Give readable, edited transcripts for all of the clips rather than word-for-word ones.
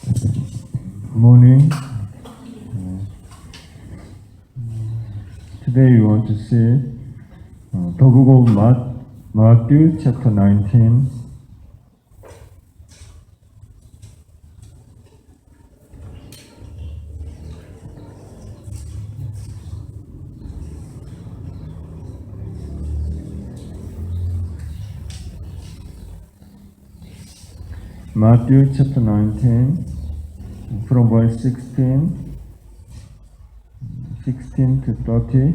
Good morning. Today we want to see the book of Matthew chapter 19. Matthew chapter 19 from verse 16 to 30.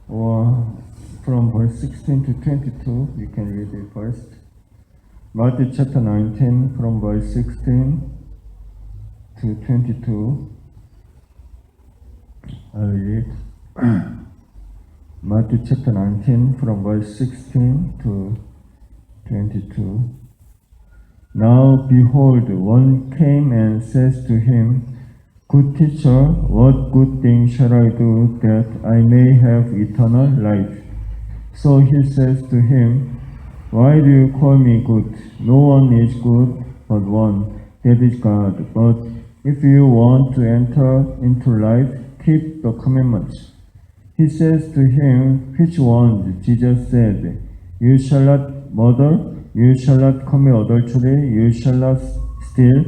Or from verse 16 to 22, you can read it first. Matthew chapter 19 from verse 16 to 22. I will read. Matthew chapter 19 from verse 16 to 22. Now behold, one came and says to him, Good teacher, what good thing shall I do that I may have eternal life? So he says to him, Why do you call me good? No one is good but one, that is God. But if you want to enter into life, keep the commandments. He says to him, Which ones? Jesus said, You shall not murder, you shall not commit adultery, you shall not steal,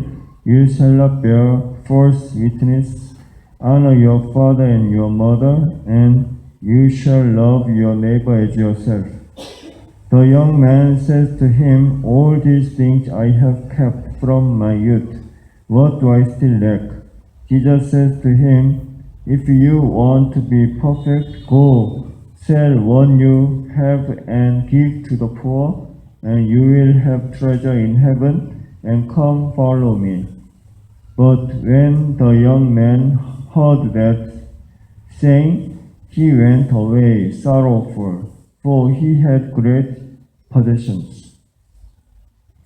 you shall not bear false witness, honor your father and your mother, and you shall love your neighbor as yourself. The young man says to him, All these things I have kept from my youth. What do I still lack? Jesus says to him, If you want to be perfect, go, sell what you have and give to the poor, and you will have treasure in heaven, and come follow me. But when the young man heard that saying, he went away sorrowful, for he had great possessions.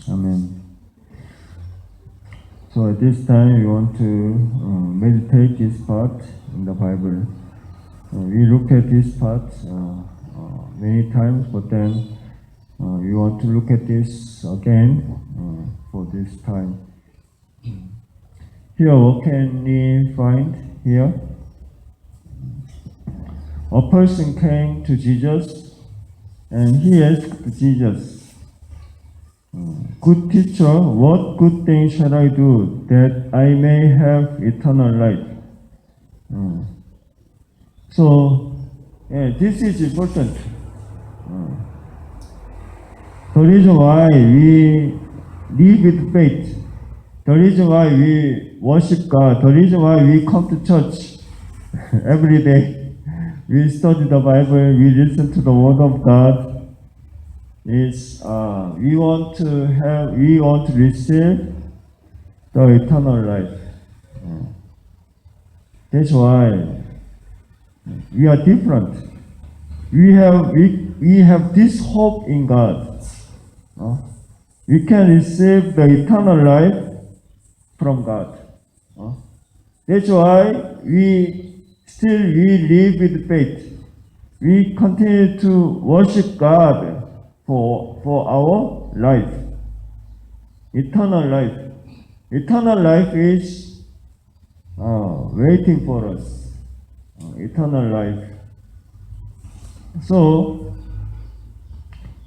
Amen. So at this time we want to meditate this part in the Bible. We look at this part many times, but then we want to look at this again for this time. Here, what can we find here? A person came to Jesus and he asked Jesus, Good teacher, what good thing shall I do that I may have eternal life? So, this is important. The reason why we live with faith, the reason why we worship God, the reason why we come to church every day, we study the Bible, we listen to the Word of God, is we want to receive the eternal life. That's why we are different. We have this hope in God. We can receive the eternal life from God. That's why we live with faith. We continue to worship God for our life. Eternal life. Eternal life is waiting for us. Eternal life. So,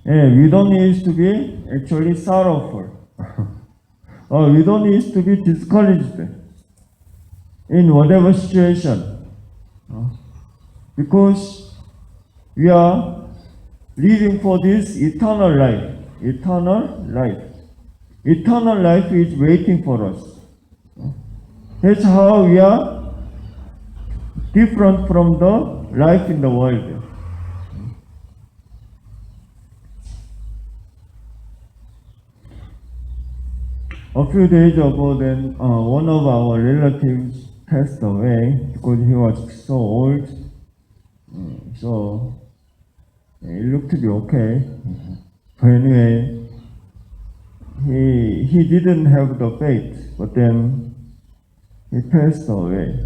we don't need to be actually sorrowful. We don't need to be discouraged in whatever situation. Because we are living for this eternal life. Eternal life. Eternal life is waiting for us. That's how we are different from the life in the world. A few days ago, then one of our relatives passed away because he was so old. So it looked to be okay. But anyway, he didn't have the faith, but then he passed away.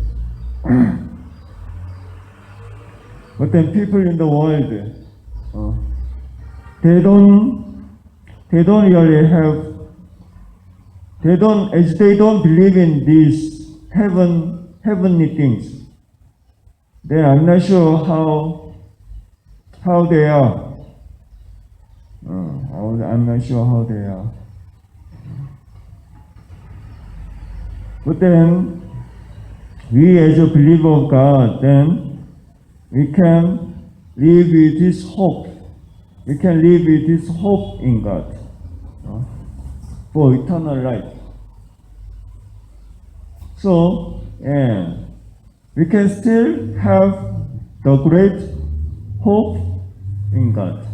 But then people in the world, they don't really have, they don't believe in these heavenly things. Then I'm not sure how they are. I'm not sure how they are. But then, we as a believer of God, then we can live with this hope. We can live with this hope in God for eternal life. So, we can still have the great hope in God.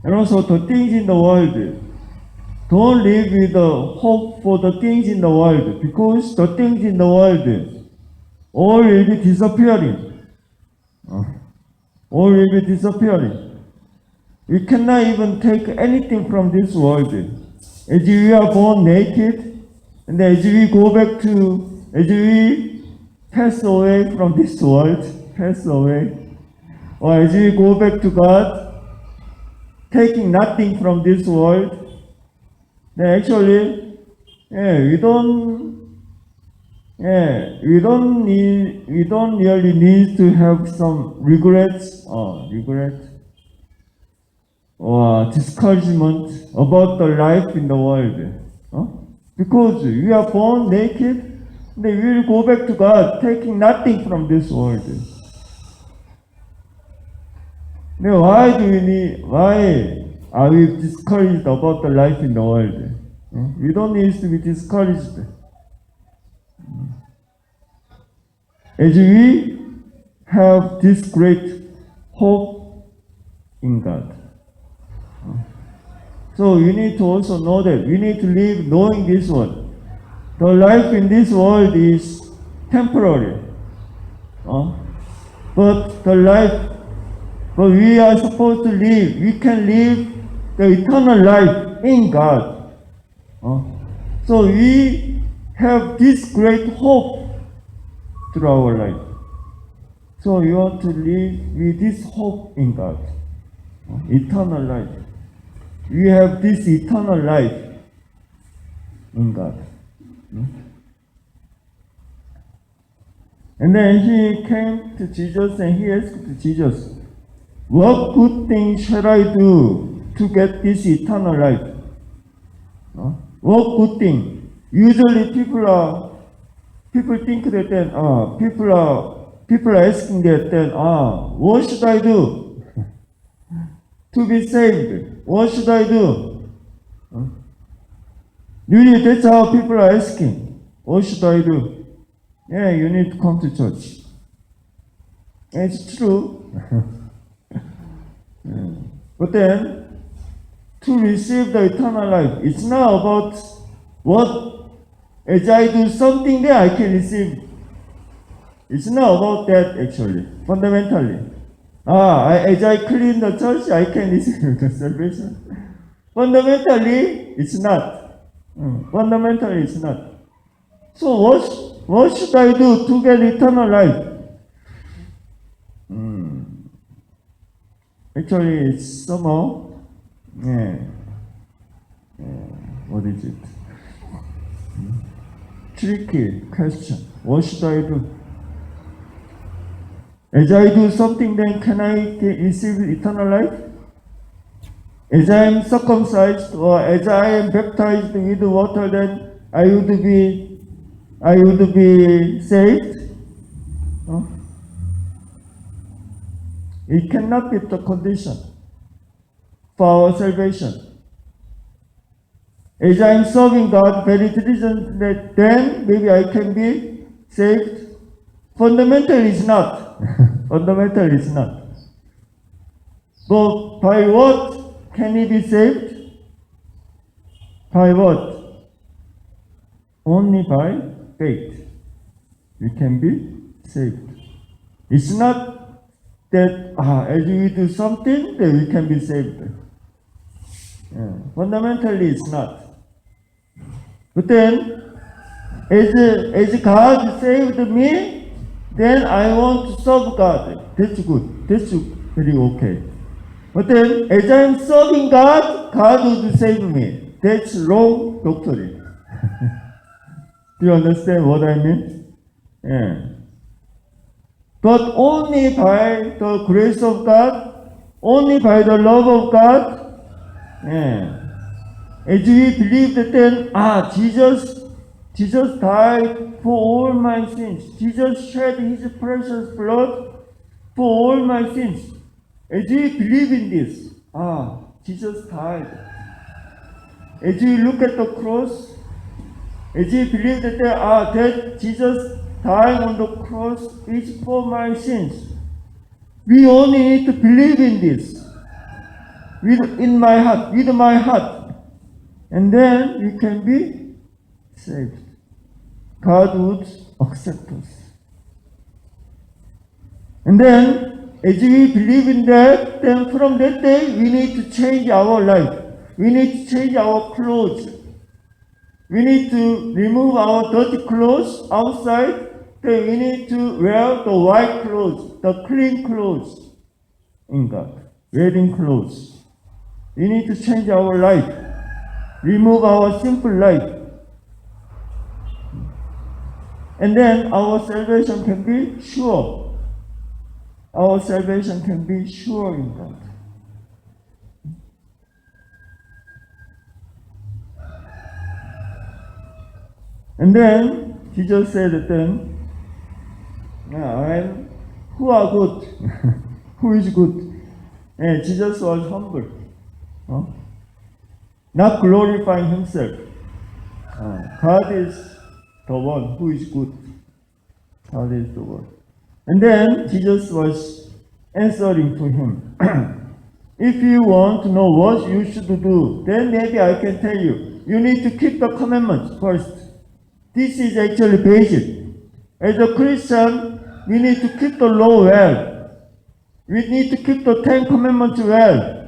And also the things in the world, don't live with the hope for the things in the world, because the things in the world all will be disappearing. All will be disappearing. We cannot even take anything from this world. As we are born naked, and as we go back to, as we pass away from this world, pass away, or as we go back to God, taking nothing from this world, then actually, we don't really need to have some regrets or discouragement about the life in the world. Because we are born naked, then we will go back to God, taking nothing from this world. Now, why are we discouraged about the life in the world? We don't need to be discouraged. As we have this great hope in God. So we need to also know that we need to live knowing this one. The life in this world is temporary. But we are supposed to live, we can live the eternal life in God. So we have this great hope through our life. So you want to live with this hope in God. Eternal life. We have this eternal life in God. And then he came to Jesus and he asked Jesus, what good thing shall I do to get this eternal life? What good thing? Usually people think that then, people are asking that then, what should I do to be saved? What should I do? Really, that's how people are asking. What should I do? Yeah, you need to come to church. It's true. But then, to receive the eternal life, it's not about what, as I do something that I can receive. It's not about that actually, fundamentally. As I clean the church, I can receive the salvation. Fundamentally, it's not. Fundamentally, it's not. So what should I do to get eternal life? Actually, it's somehow, what is it? Tricky question. What should I do? As I do something, then can I receive eternal life? As I am circumcised or as I am baptized with water, then I would be saved? No? It cannot be the condition for our salvation. As I am serving God very diligently, then maybe I can be saved. Fundamentally, it's not. Fundamentally, it's not. But by what can he be saved? By what? Only by faith. We can be saved. It's not that as we do something, that we can be saved. Fundamentally, it's not. But then, as God saved me, then I want to serve God. That's good. That's very okay. But then, as I'm serving God, God would save me. That's wrong doctrine. Do you understand what I mean? Yeah. But only by the grace of God, only by the love of God, yeah. As we believe that then, Jesus died for all my sins. Jesus shed his precious blood for all my sins. As we believe in this, Jesus died. As we look at the cross, as we believe that that Jesus died on the cross is for my sins, we only need to believe in this with my heart, and then we can be saved. God would accept us. And then, as we believe in that, then from that day, we need to change our life. We need to change our clothes. We need to remove our dirty clothes outside. Then we need to wear the white clothes, the clean clothes in God, wedding clothes. We need to change our life, remove our simple life. And then our salvation can be sure. Our salvation can be sure in God. And then Jesus said then, who are good? Who is good? And Jesus was humble. Not glorifying himself. God is the one who is good. God is the one. And then Jesus was answering to him. If you want to know what you should do, then maybe I can tell you. You need to keep the commandments first. This is actually basic. As a Christian, we need to keep the law well. We need to keep the 10 Commandments well.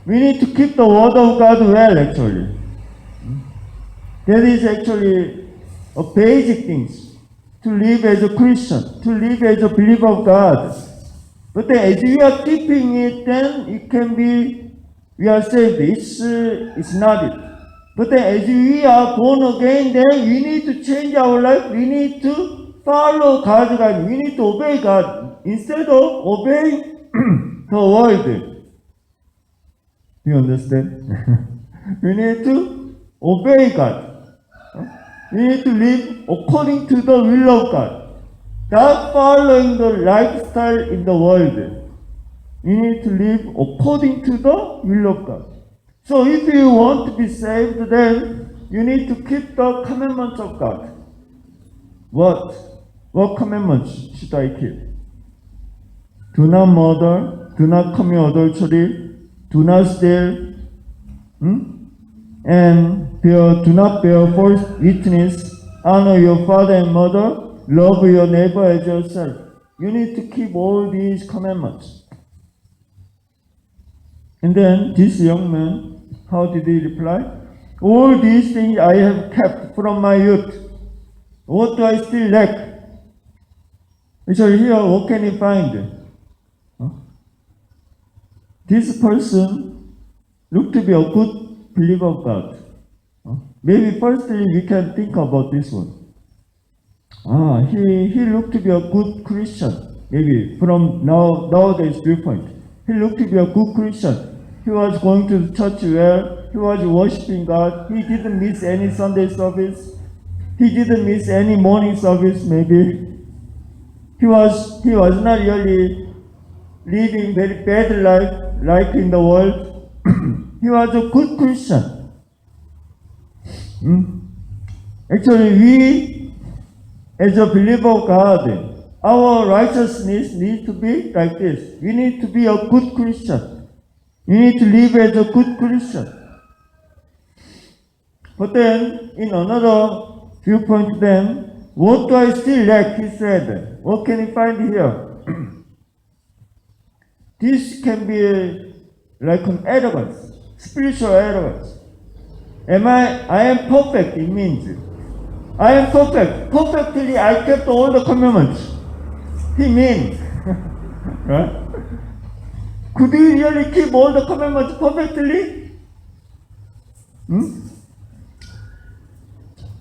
We need to keep the Word of God well, actually. That is actually a basic thing to live as a Christian, to live as a believer of God. But then as we are keeping it, then it can be, we are saved. It's not it. But then as we are born again, then we need to change our life. We need to follow God's guidance. We need to obey God instead of obeying the world. Do you understand? We need to obey God. We need to live according to the will of God. Not following the lifestyle in the world. We need to live according to the will of God. So if you want to be saved, then you need to keep the commandments of God. What commandments should I keep? Do not murder, do not commit adultery, do not steal, and do not bear false witness, honor your father and mother, love your neighbor as yourself. You need to keep all these commandments. And then this young man, how did he reply? All these things I have kept from my youth. What do I still lack? So here, what can he find? This person looked to be a good believer of God. Maybe firstly we can think about this one. He looked to be a good Christian. Maybe from nowadays viewpoint. He looked to be a good Christian. He was going to the church well. He was worshiping God. He didn't miss any Sunday service. He didn't miss any morning service, maybe. He was not really living very bad life like in the world. He was a good Christian. Actually, we, as a believer of God, our righteousness needs to be like this. We need to be a good Christian. We need to live as a good Christian. But then, in another viewpoint then, what do I still lack, he said. What can he find here? This can be like an arrogance, spiritual arrogance. I am perfect, it means. I am perfect. Perfectly I kept all the commandments. He means, right? Could you really keep all the commandments perfectly?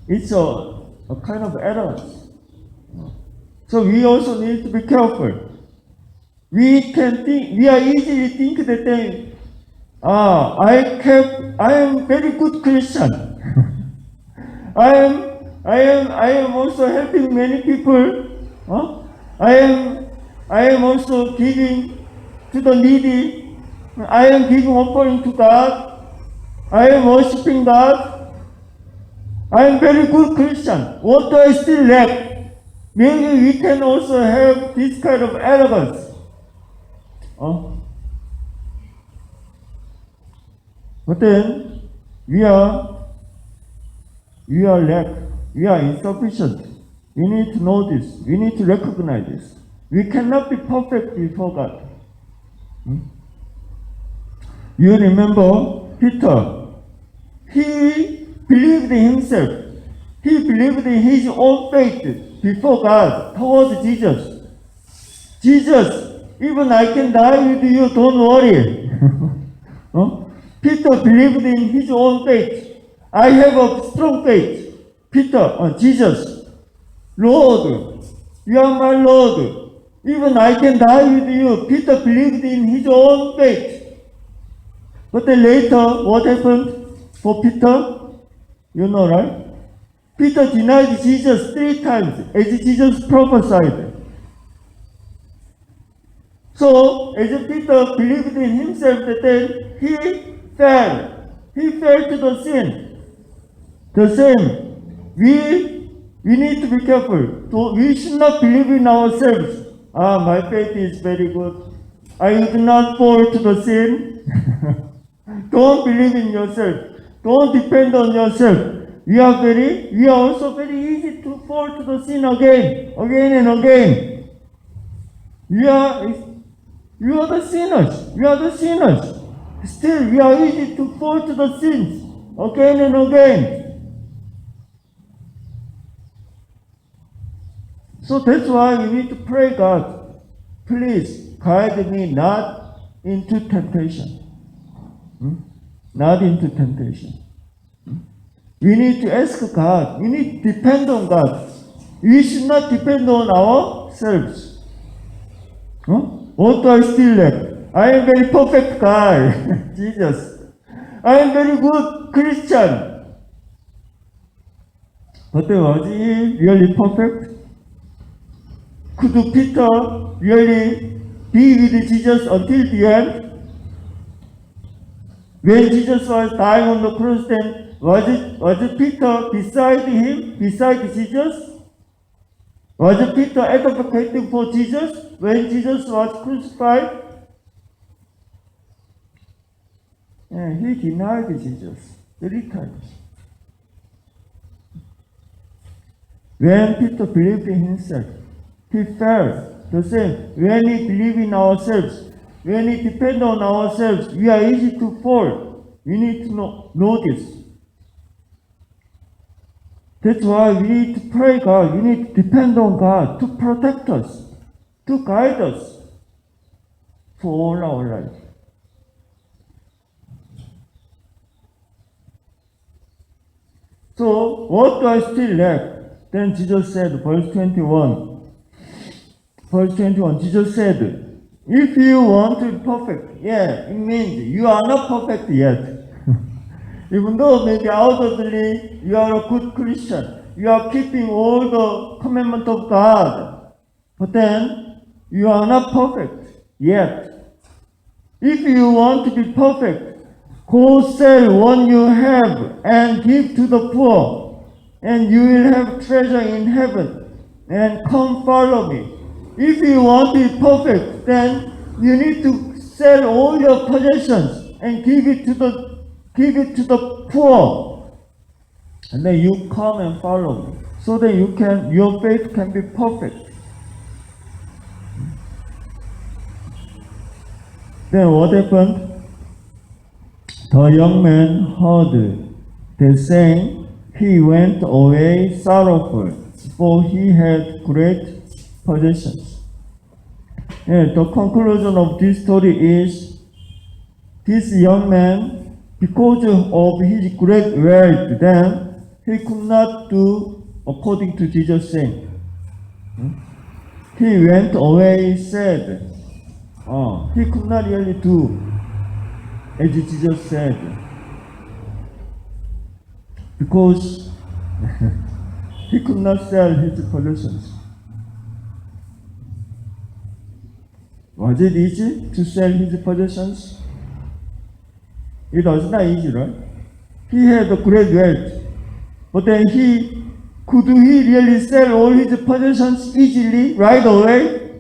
It's a kind of error. So we also need to be careful. We are easily think that I am very good Christian. I am also helping many people. Huh? I am also giving to the needy. I am giving offering to God. I am worshiping God. I am very good Christian. What do I still lack? Maybe we can also have this kind of arrogance. But then we are lack. We are insufficient. We need to know this. We need to recognize this. We cannot be perfect before God. You remember Peter. He believed in himself. He believed in his own faith before God towards Jesus. Jesus, even I can die with you, don't worry. Peter believed in his own faith. I have a strong faith. Jesus, Lord, you are my Lord. Even I can die with you. Peter believed in his own faith. But then later, what happened for Peter? You know, right? Peter denied Jesus 3 times, as Jesus prophesied. So, as Peter believed in himself, that then he fell. He fell to the sin. The same. We need to be careful. So we should not believe in ourselves. My faith is very good. I would not fall to the sin. Don't believe in yourself. Don't depend on yourself. We are also very easy to fall to the sin again and again. You are the sinners. We are the sinners. Still, we are easy to fall to the sins again and again. So that's why we need to pray, God, please guide me not into temptation. Not into temption. We need to ask God. We need to depend on God. We should not depend on ourselves. What do I still lack? I am very perfect guy, Jesus. I am very good Christian. But was he really perfect? Could Peter really be with Jesus until the end? When Jesus was dying on the cross, then was Peter beside him, beside Jesus? Was Peter advocating for Jesus when Jesus was crucified? He denied Jesus 3 times. When Peter believed in himself, he fell. The same. When we believe in ourselves, when we depend on ourselves, we are easy to fall. We need to know this. That's why we need to pray God. We need to depend on God to protect us, to guide us for all our life. So, what do I still lack? Then Jesus said, verse 21, Jesus said, if you want to be perfect, it means you are not perfect yet. Even though maybe outwardly you are a good Christian, you are keeping all the commandments of God, but then you are not perfect yet. If you want to be perfect, go sell what you have and give to the poor, and you will have treasure in heaven, and come follow me. If you want to be perfect, then you need to sell all your possessions and give it to the poor. And then you come and follow me, so that your faith can be perfect. Then what happened? The young man heard the saying, he went away sorrowful, for he had great possessions. The conclusion of this story is this young man, because of his great wealth, then he could not do according to Jesus' saying. He went away sad. He could not really do as Jesus said, because he could not sell his possessions. Was it easy to sell his possessions? It was not easy, right? He had a great wealth, but then could he really sell all his possessions easily, right away?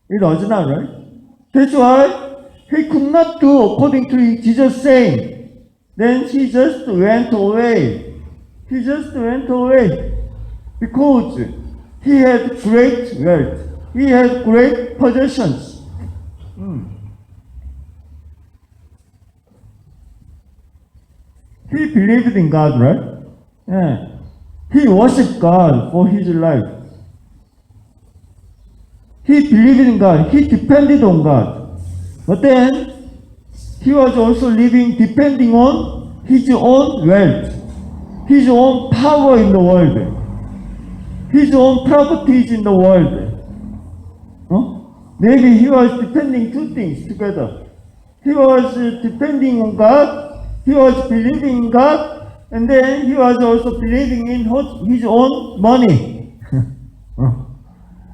It was not, right? That's why he could not do according to Jesus' saying. Then he just went away. He just went away because he had great wealth. He had great possessions. He believed in God, right? Yeah. He worshiped God for his life. He believed in God. He depended on God. But then, he was also living depending on his own wealth, his own power in the world, his own properties in the world. Maybe he was depending two things together. He was depending on God, he was believing in God, and then he was also believing in his own money.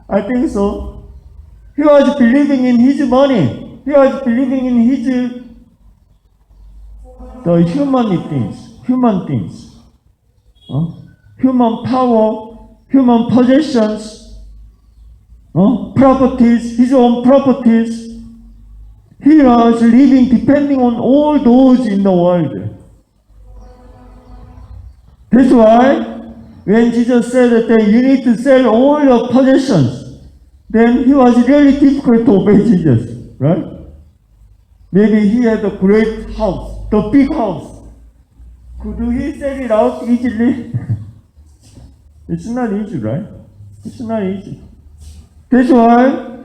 I think so. He was believing in his money. He was believing in the human things, human power, human possessions, properties, his own properties. He was living depending on all those in the world. That's why when Jesus said that you need to sell all your possessions, then he was really difficult to obey Jesus, right? Maybe he had a great house, the big house. Could he sell it out easily? It's not easy, right? It's not easy. That's why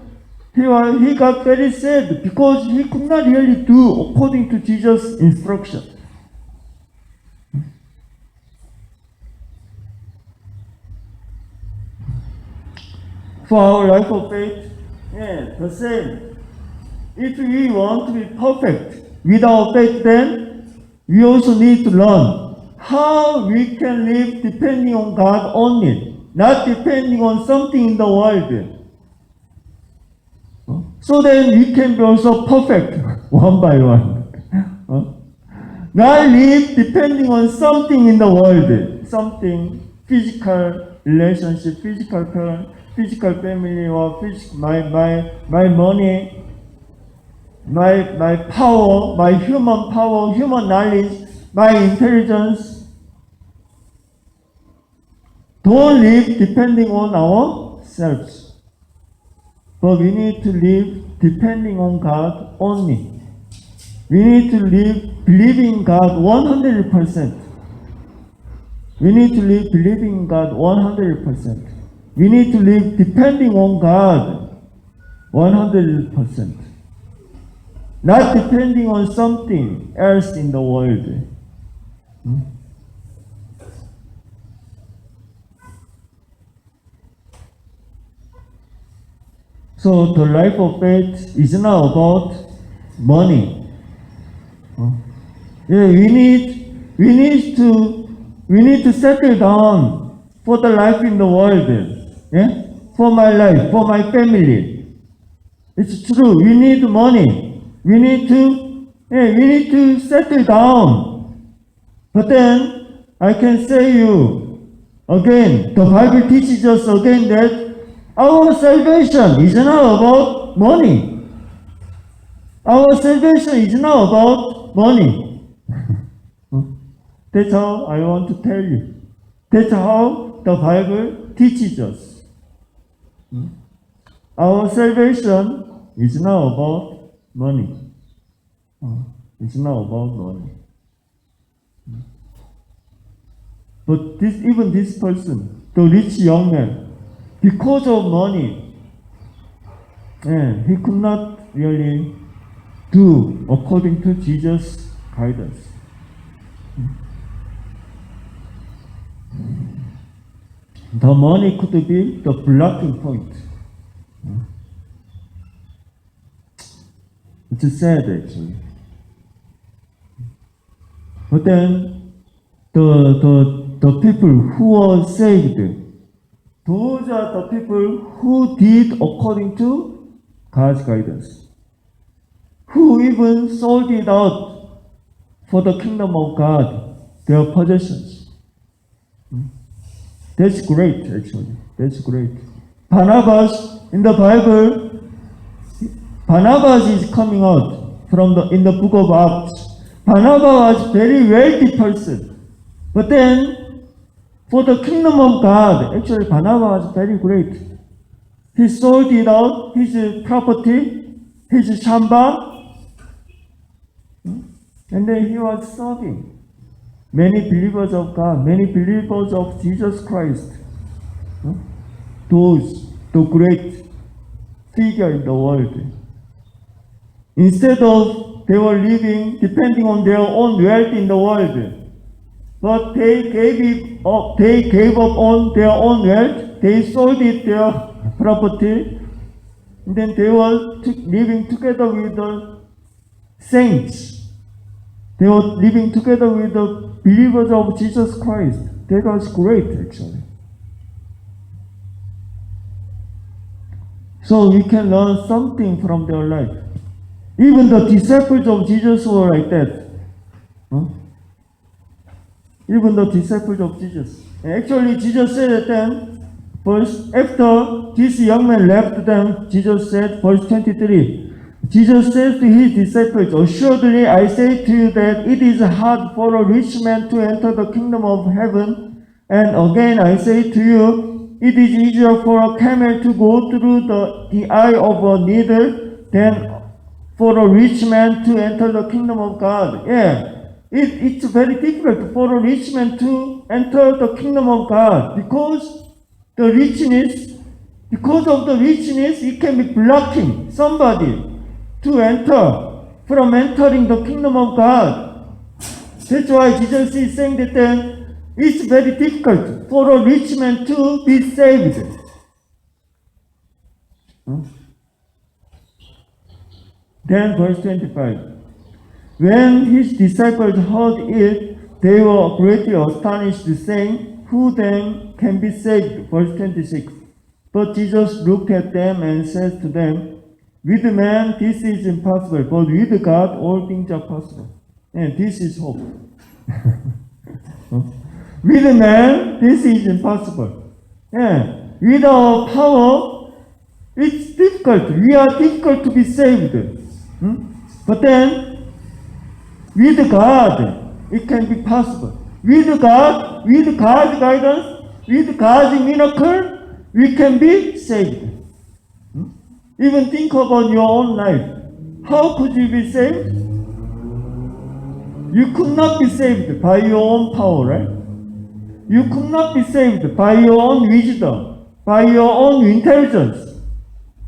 he got very sad because he could not really do according to Jesus' instruction. For our life of faith, the same. If we want to be perfect with our faith, then we also need to learn how we can live depending on God only, not depending on something in the world. So then we can be also perfect one by one. Not live depending on something in the world, something physical relationship, physical parent, physical family, or my money, my power, my human power, human knowledge, my intelligence. Don't live depending on ourselves. But we need to live depending on God only. We need to live believing in God 100%. We need to live believing in God 100%. We need to live depending on God 100%. Not depending on something else in the world. So the life of faith is not about money. We need to settle down for the life in the world. For my life, for my family. It's true. We need money. We need to settle down. But then I can say you again. The Bible teaches us again that our salvation is not about money. Our salvation is not about money. That's how I want to tell you. That's how the Bible teaches us. Our salvation is not about money. It's not about money. But even this person, the rich young man, because of money, he could not really do according to Jesus' guidance. The money could be the blocking point. It's sad actually. But then the people who were saved, those are the people who did according to God's guidance, who even sold it out for the kingdom of God, their possessions. That's great, actually. That's great. Barnabas, in the Bible, Barnabas is coming out in the book of Acts. Barnabas was a very wealthy person. But then, for the kingdom of God, actually Barnabas was very great. He sold it out, his property, his shamba, and then he was serving many believers of God, many believers of Jesus Christ. Those, the great figure in the world. Instead of they were living depending on their own wealth in the world, but they gave up on their own wealth. They sold it their property, and then they were living together with the saints. They were living together with the believers of Jesus Christ. That was great, actually. So we can learn something from their life. Even the disciples of Jesus were like that. Even the disciples of Jesus. Actually, Jesus said at them, after this young man left them, Jesus said, verse 23, Jesus says to his disciples, assuredly I say to you that it is hard for a rich man to enter the kingdom of heaven. And again I say to you, it is easier for a camel to go through the eye of a needle than for a rich man to enter the kingdom of God. It's very difficult for a rich man to enter the kingdom of God because of the richness, it can be blocking somebody to enter from entering the kingdom of God. That's why Jesus is saying that it's very difficult for a rich man to be saved. Then verse 25. When his disciples heard it, they were greatly astonished, saying, who then can be saved? Verse 26. But Jesus looked at them and said to them, with man this is impossible, but with God all things are possible. And this is hope. With man this is impossible. With our power, it's difficult. We are difficult to be saved. But then, with God, it can be possible. With God's guidance, with God's miracle, we can be saved. Even think about your own life. How could you be saved? You could not be saved by your own power, right? You could not be saved by your own wisdom, by your own intelligence.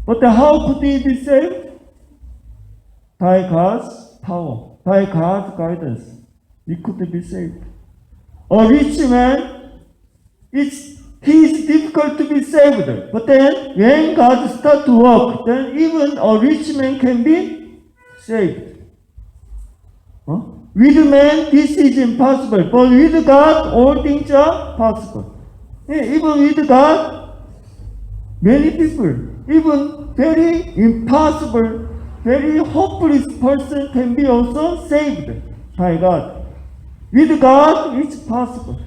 But how could you be saved? By God's power, by God's guidance, we could be saved. A rich man, he is difficult to be saved. But then, when God starts to work, then even a rich man can be saved. With man, this is impossible. But with God, all things are possible. Even with God, many people, even very impossible, very hopeless person can be also saved by God. With God, it's possible.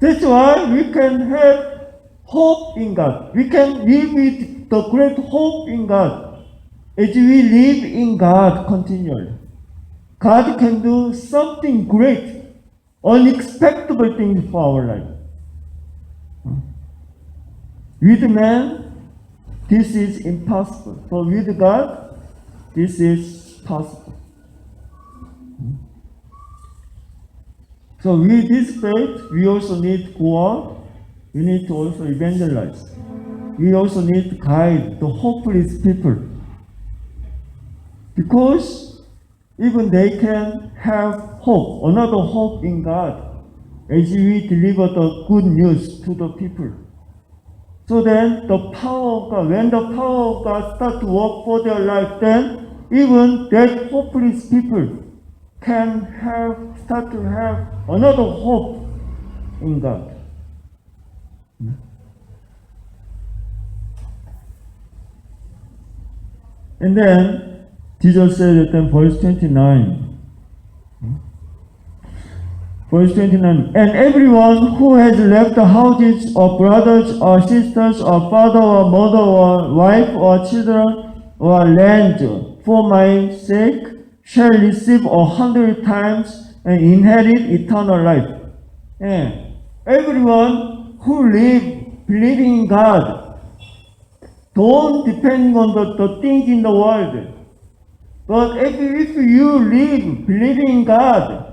That's why we can have hope in God. We can live with the great hope in God as we live in God continually. God can do something great, unexpected things for our life. With man, this is impossible. But with God, this is possible. So with this faith, we also need to go out. We need to also evangelize. We also need to guide the hopeless people. Because even they can have hope, another hope in God, as we deliver the good news to the people. So then the power of God, when the power of God starts to work for their life, then even that hopeless people can start to have another hope in God. And then Jesus said that in verse 29, and everyone who has left the houses or brothers or sisters or father or mother or wife or children or land for my sake shall receive 100 times and inherit eternal life. And everyone who live believing in God, don't depend on the things in the world. But if you live believing in God,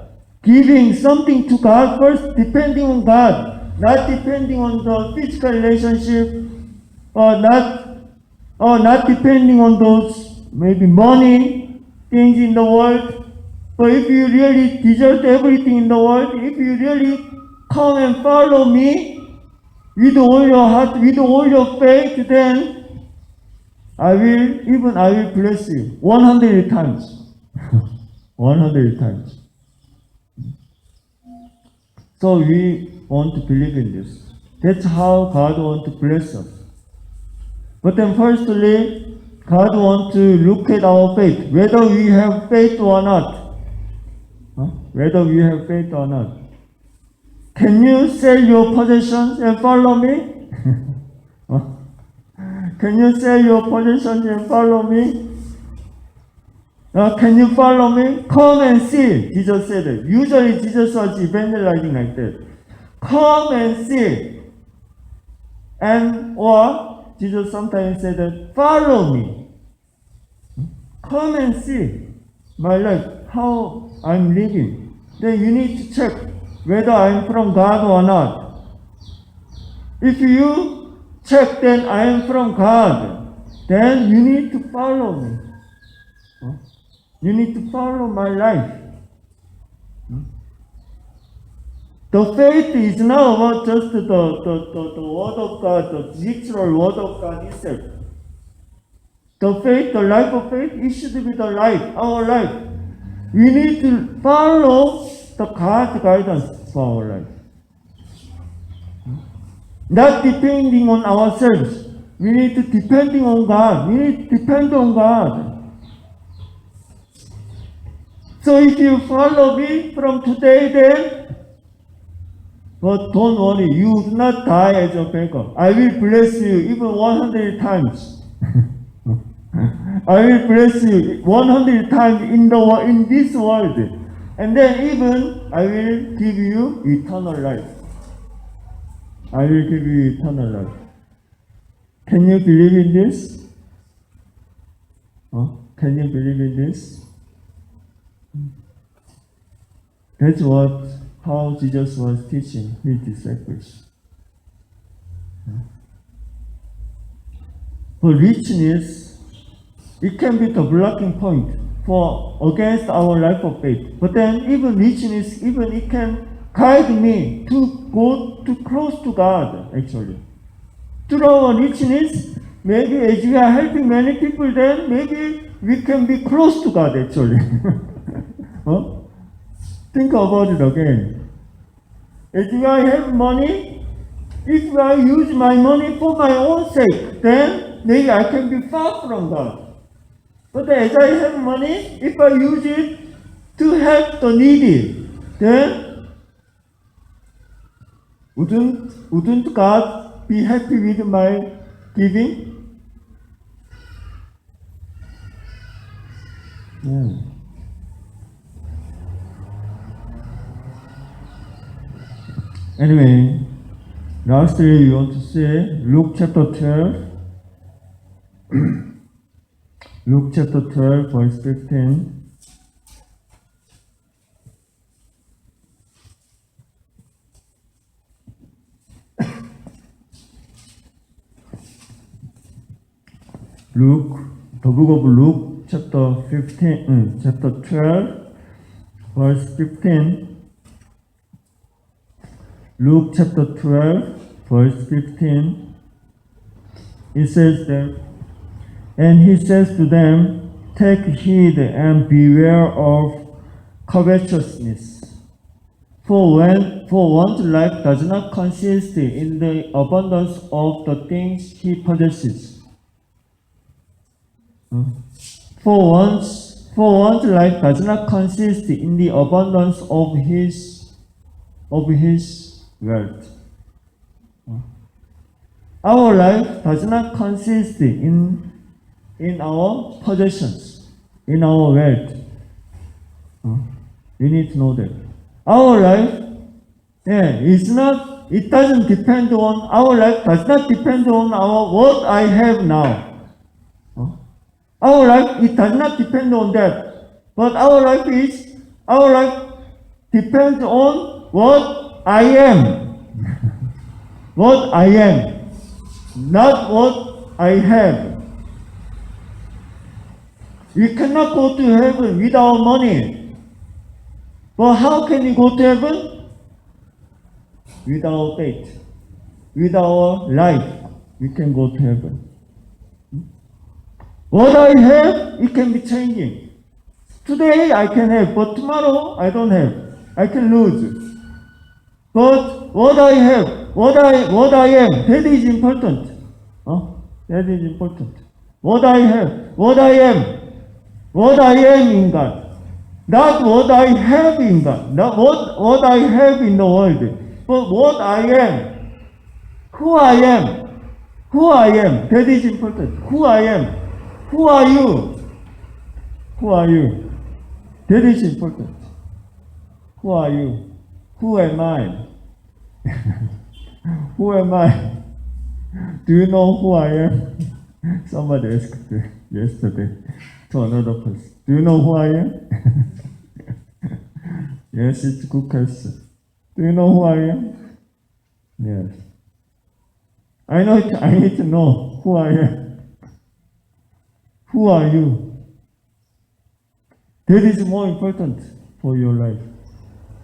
giving something to God first, depending on God, not depending on the physical relationship, or not depending on those maybe money, things in the world. But if you really desert everything in the world, if you really come and follow me with all your heart, with all your faith, then I will bless you 100 times. 100 times. So we want to believe in this. That's how God wants to bless us. But then firstly, God wants to look at our faith, whether we have faith or not. Whether we have faith or not. Can you sell your possessions and follow me? Can you sell your possessions and follow me? Can you follow me? Come and see. Jesus said it. Usually Jesus was evangelizing like that. Come and see. Or Jesus sometimes said that, follow me. Come and see my life, how I'm living. Then you need to check whether I'm from God or not. If you check that I am from God, then you need to follow me. You need to follow my life. The faith is not about just the Word of God, the literal Word of God itself. The faith, the life of faith, it should be the life, our life. We need to follow the God's guidance for our life. Not depending on ourselves. We need to depending on God. We need to depend on God. So if you follow me from today, then, but don't worry, you will not die as a beggar. I will bless you even 100 times. I will bless you 100 times in this world. And then even I will give you eternal life. I will give you eternal life. Can you believe in this? Can you believe in this? That's how Jesus was teaching his disciples. For richness, it can be the blocking point against our life of faith. But then even richness, even it can guide me to go too close to God, actually. Through our richness, maybe as we are helping many people, then maybe we can be close to God, actually. Think about it again. If I have money, if I use my money for my own sake, then maybe I can be far from God. But as I have money, if I use it to help the needy, then wouldn't God be happy with my giving? Yeah. Anyway, lastly, we want to see Luke chapter 12. Luke chapter 12, verse 15. Luke, the book of Luke, chapter 15, chapter 12, verse 15. Luke chapter 12, verse 15. It says that, and he says to them, take heed and beware of covetousness. For one's life does not consist in the abundance of the things he possesses. For one's life does not consist in the abundance of his wealth. Our life does not consist in our possessions, in our wealth. You need to know that. Our life, it doesn't depend on, our life does not depend on what I have now. Our life, it does not depend on that. But our life depends on what I am. What I am, not what I have. We cannot go to heaven without money. But how can we go to heaven? With our faith, with our life, we can go to heaven. What I have, it can be changing. Today I can have, but tomorrow I don't have. I can lose. But what I have, what I am, that is important. That is important. What I have, what I am in God. Not what I have in God, not what I have in the world, but what I am. Who I am, that is important. Who I am. Who are you? Who are you? That is important. Who are you? Who am I? Who am I? Do you know who I am? Somebody asked yesterday to another person. Do you know who I am? Yes, it's a good question. Do you know who I am? Yes. I need to know who I am. Who are you? That is more important for your life.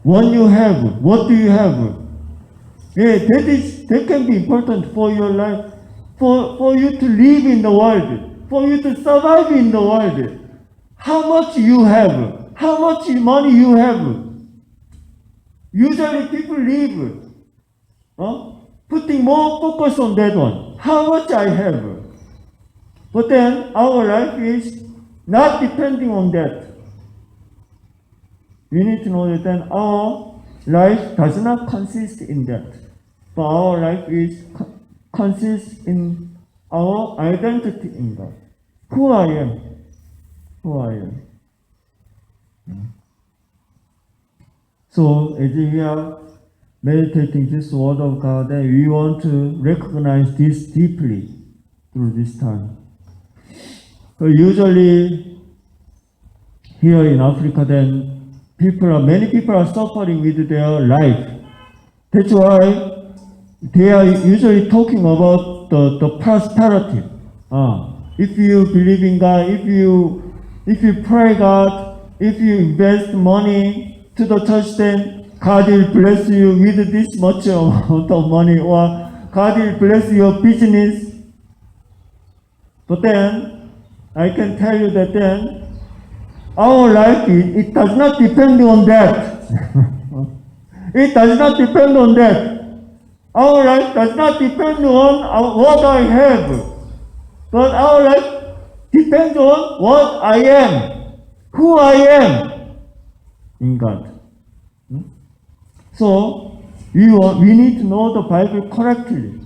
What you have, what do you have? Yeah, that can be important for your life, for you to live in the world, for you to survive in the world. How much you have, how much money you have. Usually people live, putting more focus on that one. How much I have. But then our life is not depending on that. We need to know that then our life does not consist in that. But our life consists in our identity in God. Who I am. Who I am. So as we are meditating this word of God, then we want to recognize this deeply through this time. So usually here in Africa, then many people are suffering with their life. That's why they are usually talking about the prosperity. If you believe in God, if you pray God, if you invest money to the church, then God will bless you with this much amount of money, or God will bless your business. But then I can tell you that then our life, it does not depend on that. It does not depend on that. Our life does not depend on what I have. But our life depends on what I am. Who I am in God. So we need to know the Bible correctly.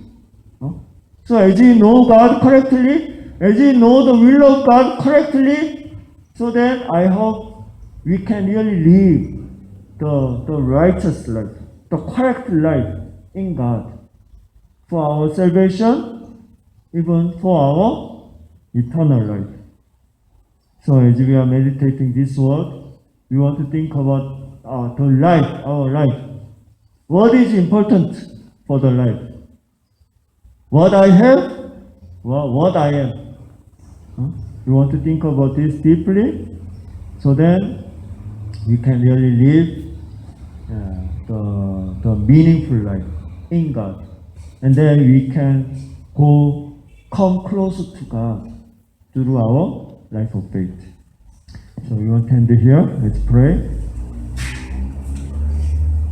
So as you know God correctly, as you know the will of God correctly, so then I hope we can really live the righteous life, the correct life in God for our salvation, even for our eternal life. So as we are meditating this word, we want to think about our life. What is important for the life? What I have, what I am. You want to think about this deeply, so then we can really live the meaningful life in God. And then we can come closer to God through our life of faith. So we want to end here. Let's pray.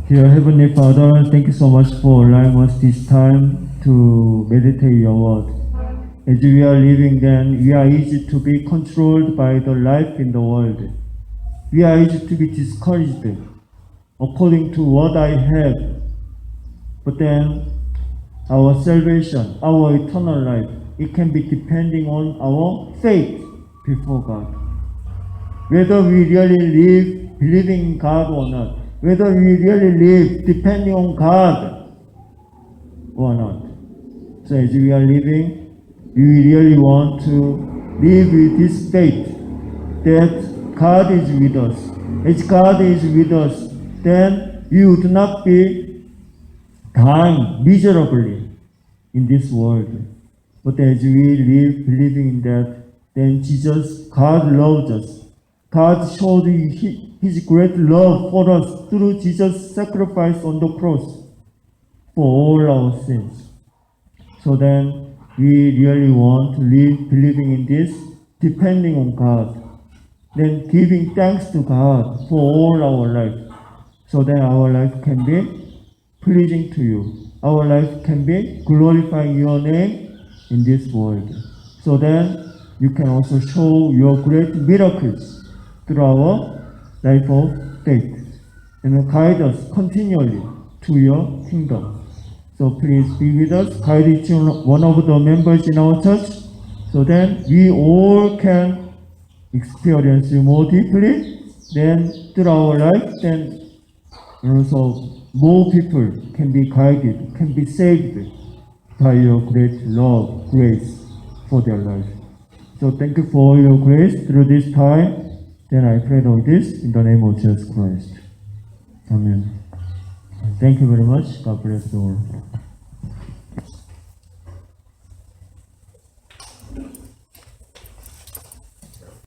Dear Heavenly Father, thank you so much for allowing us this time to meditate your word. As we are living then, we are easy to be controlled by the life in the world. We are easy to be discouraged according to what I have. But then our salvation, our eternal life, it can be depending on our faith before God. Whether we really live believing in God or not, whether we really live depending on God or not. So as we are living, we really want to live with this faith that God is with us. As God is with us, then we would not be dying miserably in this world. But as we live believing in that, then God loves us. God showed His great love for us through Jesus' sacrifice on the cross for all our sins. So then we really want to live believing in this, depending on God, then giving thanks to God for all our life, so that our life can be pleasing to you. Our life can be glorifying your name in this world. So then you can also show your great miracles through our life of faith and guide us continually to your kingdom. So please be with us, guide each one of the members in our church, so then we all can experience you more deeply, then through our life, then also more people can be guided, can be saved by your great love, grace for their life. So thank you for your grace through this time. Then I pray all this in the name of Jesus Christ. Amen. Thank you very much. God bless you all.